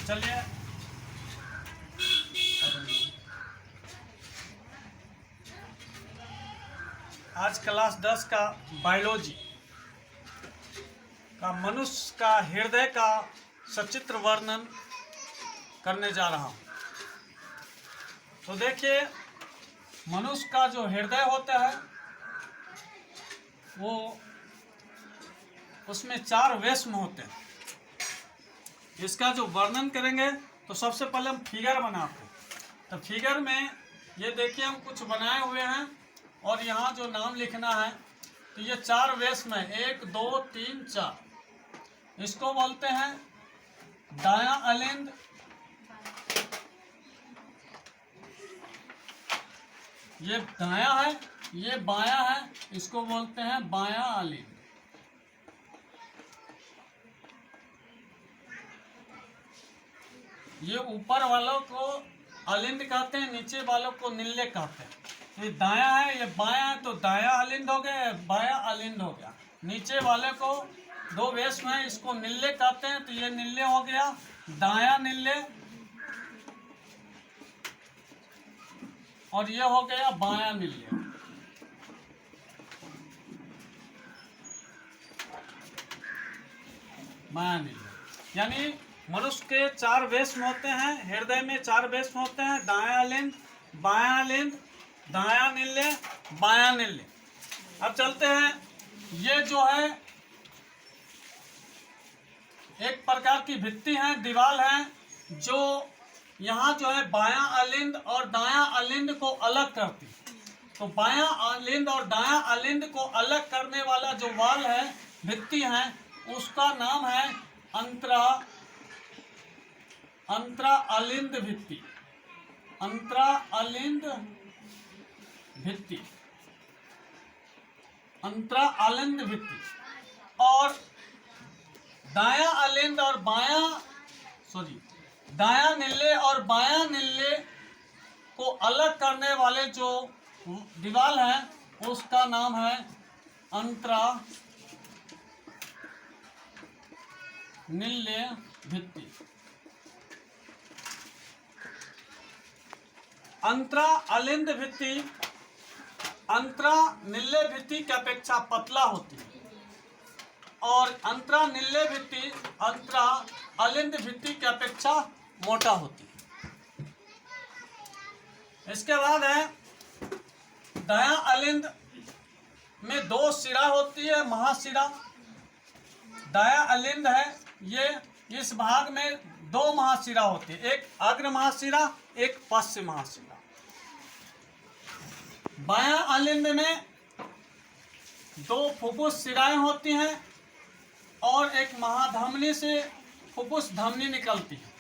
चलिए आज क्लास 10 का बायोलॉजी का मनुष्य का हृदय का सचित्र वर्णन करने जा रहा हूँ। तो देखिए, मनुष्य का जो हृदय होता है वो उसमें 4 वेश्म होते हैं। इसका जो वर्णन करेंगे तो सबसे पहले हम फिगर बनाते हैं। तो फिगर में ये देखिए हम कुछ बनाए हुए हैं और यहाँ जो नाम लिखना है तो ये 4 वेश्म है, 1 2 3 4। इसको बोलते हैं दायां अलिंद, ये दायां है, ये बायां है, इसको बोलते हैं बायां अलिंद। ये ऊपर वालों को अलिंद कहते हैं, नीचे वालों को निल्ले कहते हैं। ये दायां है, ये बायां है, तो दायां अलिंद हो गया, बायां अलिंद हो गया। नीचे वाले को 2 वेश्म है, इसको निल्ले कहते हैं, तो ये निल्ले हो गया, दायां निल्ले, और ये हो गया बायां निल्ले। बायां निल्ले यानी मनुष्य के 4 वेश्म होते हैं। हृदय में 4 वेश्म होते हैं, दायां अलिंद, बायां अलिंद, दायां निल्ले, बायां निल्ले। अब चलते हैं, ये जो है एक प्रकार की भित्ति है, दीवार है, जो यहाँ जो है बायां अलिंद और दायां अलिंद को अलग करती है। तो बायां अलिंद और दायां अलिंद को अलग करने वाला जो वाल है, भित्ति है, उसका नाम है अंतरा अलिंद भित्ति। अंतरा अलिंद भित्ति, अंतरा अलिंद भित्ति। और दायां अलिंद और दायां निल्ले और बायां निल्ले को अलग करने वाले जो दीवार है उसका नाम है अंतरा निल्ले भित्ति। अंतरा अलिंद भित्ति अंतरा निल्ले भित्ति की अपेक्षा पतला होती है और अंतरा निल्ले भित्ति अंतरा अलिंद भित्ति की अपेक्षा मोटा होती है। इसके बाद है दायां अलिंद में 2 शिरा होती है, महाशिरा। दायां अलिंद है, ये इस भाग में 2 महाशिरा होती है, एक अग्र महाशिरा, एक पश्च महाशिरा। बायां अलिंद में 2 फुफ्फुस शिराएं होती हैं और एक महाधमनी से फुफ्फुस धमनी निकलती है।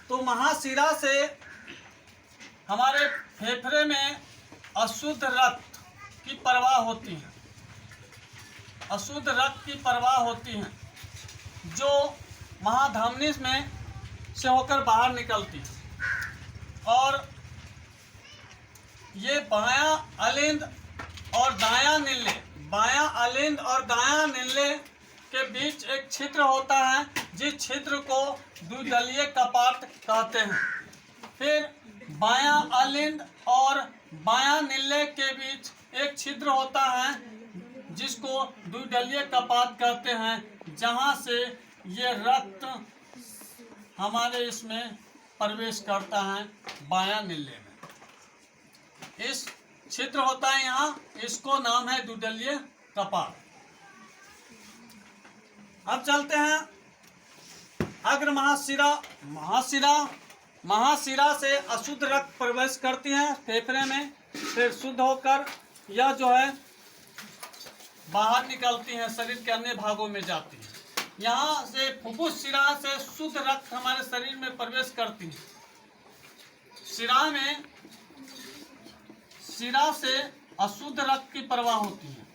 तो महाशिरा से हमारे फेफड़े में अशुद्ध रक्त की प्रवाह होती है, अशुद्ध रक्त की प्रवाह होती है, जो महाधमनी में से होकर बाहर निकलती है। और ये बायां अलिंद और दायां निल्ले, बायां अलिंद और दायां निल्ले के बीच एक छिद्र होता है, जिस छिद्र को द्विदलीय कपाट कहते हैं। फिर बायां अलिंद और बायां निल्ले के बीच एक छिद्र होता है जिसको द्विदलीय कपाट कहते हैं, जहां से ये रक्त हमारे इसमें प्रवेश करता है बायां निल्ले में। इस छिद्र होता है यहाँ, इसको नाम है द्विदलीय कपाट। अब चलते हैं अग्र महाशिरा। महाशिरा से अशुद्ध रक्त प्रवेश करती है फेफड़े में, फिर शुद्ध होकर यह जो है बाहर निकलती है, शरीर के अन्य भागों में जाती है। यहाँ से फुफ्फुस शिरा से शुद्ध रक्त हमारे शरीर में प्रवेश करती है। शिरा से अशुद्ध रक्त की प्रवाह होती है,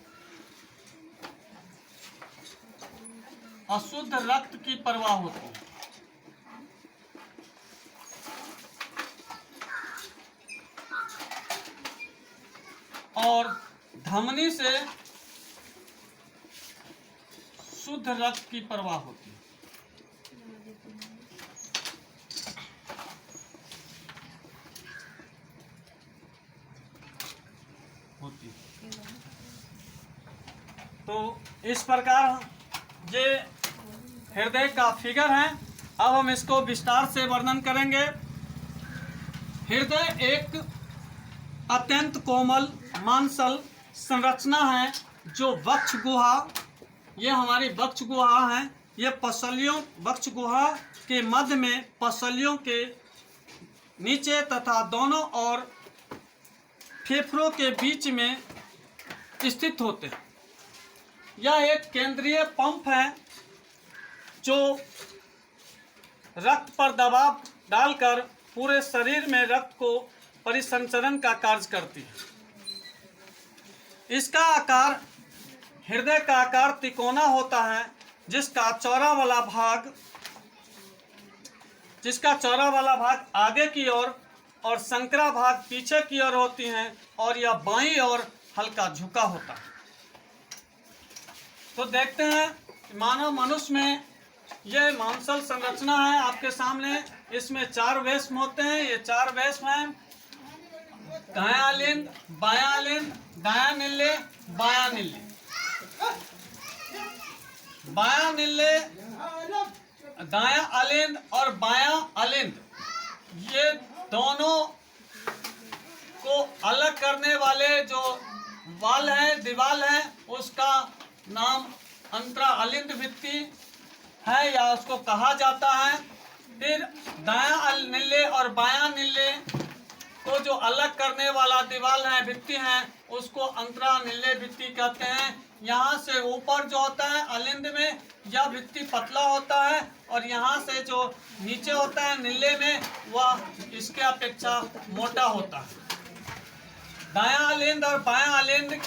अशुद्ध रक्त की प्रवाह होती है। और धमनी से शुद्ध रक्त की प्रवाह होती है। इस प्रकार ये हृदय का फिगर है। अब हम इसको विस्तार से वर्णन करेंगे। हृदय एक अत्यंत कोमल मांसल संरचना है जो वक्ष गुहा, ये हमारी वक्ष गुहा है, ये पसलियों वक्ष गुहा के मध्य में पसलियों के नीचे तथा दोनों ओर फेफड़ों के बीच में स्थित होते हैं। यह एक केंद्रीय पंप है जो रक्त पर दबाव डालकर पूरे शरीर में रक्त को परिसंचरण का कार्य करती है। इसका आकार, हृदय का आकार तिकोना होता है, जिसका चौड़ा वाला भाग आगे की ओर और संकरा भाग पीछे की ओर होती हैं और यह बाईं ओर हल्का झुका होता है। तो देखते हैं मानव मनुष्य में यह मांसल संरचना है आपके सामने। इसमें 4 वेश्म होते हैं। ये 4 वेश्म हैं, दायां अलिंद, बायां अलिंद, दायां निल्ले, बायां निल्ले। बायां निल्ले, दायां अलिंद और बायां अलिंद, ये दोनों को अलग करने वाले जो वाल है, दीवाल है, उसका नाम अंतरा अलिंद भित्ति है या उसको कहा जाता है। फिर दायां निल्ले और बायां निल्ले को जो अलग करने वाला दीवाल है, भित्ति है, उसको अंतरा निल्ले भित्ति कहते हैं। यहाँ से ऊपर जो होता है अलिंद में, यह भित्ति पतला होता है और यहाँ से जो नीचे होता है निल्ले में, वह इसके अपेक्षा मोटा होता है। दायां अलिंद और बायां अलिंद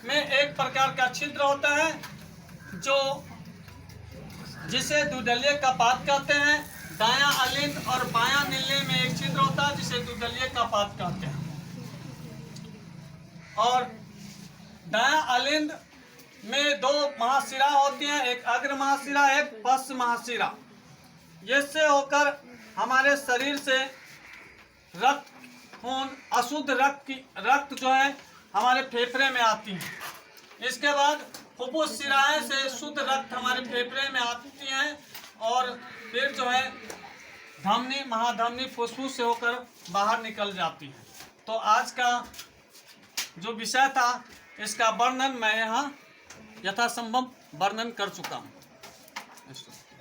में एक प्रकार का छिद्र होता है जिसे द्विदलीय कपात कहते हैं। दायां अलिंद और बायां निल्ले में एक छिद्र होता है जिसे द्विदलीय कपात कहते हैं। और दायां अलिंद में 2 महाशिरा होती हैं, एक अग्र महाशिरा, एक पश्च महाशिरा। जिससे होकर हमारे शरीर से रक्त खून, अशुद्ध रक्त जो है हमारे फेफड़े में आती है। इसके बाद फुफ्फुस शिराएं से शुद्ध रक्त हमारे फेफड़े में आती हैं और फिर जो है धमनी, महाधमनी, फुसफुस से होकर बाहर निकल जाती है। तो आज का जो विषय था इसका वर्णन मैं यहाँ यथासंभव वर्णन कर चुका हूँ।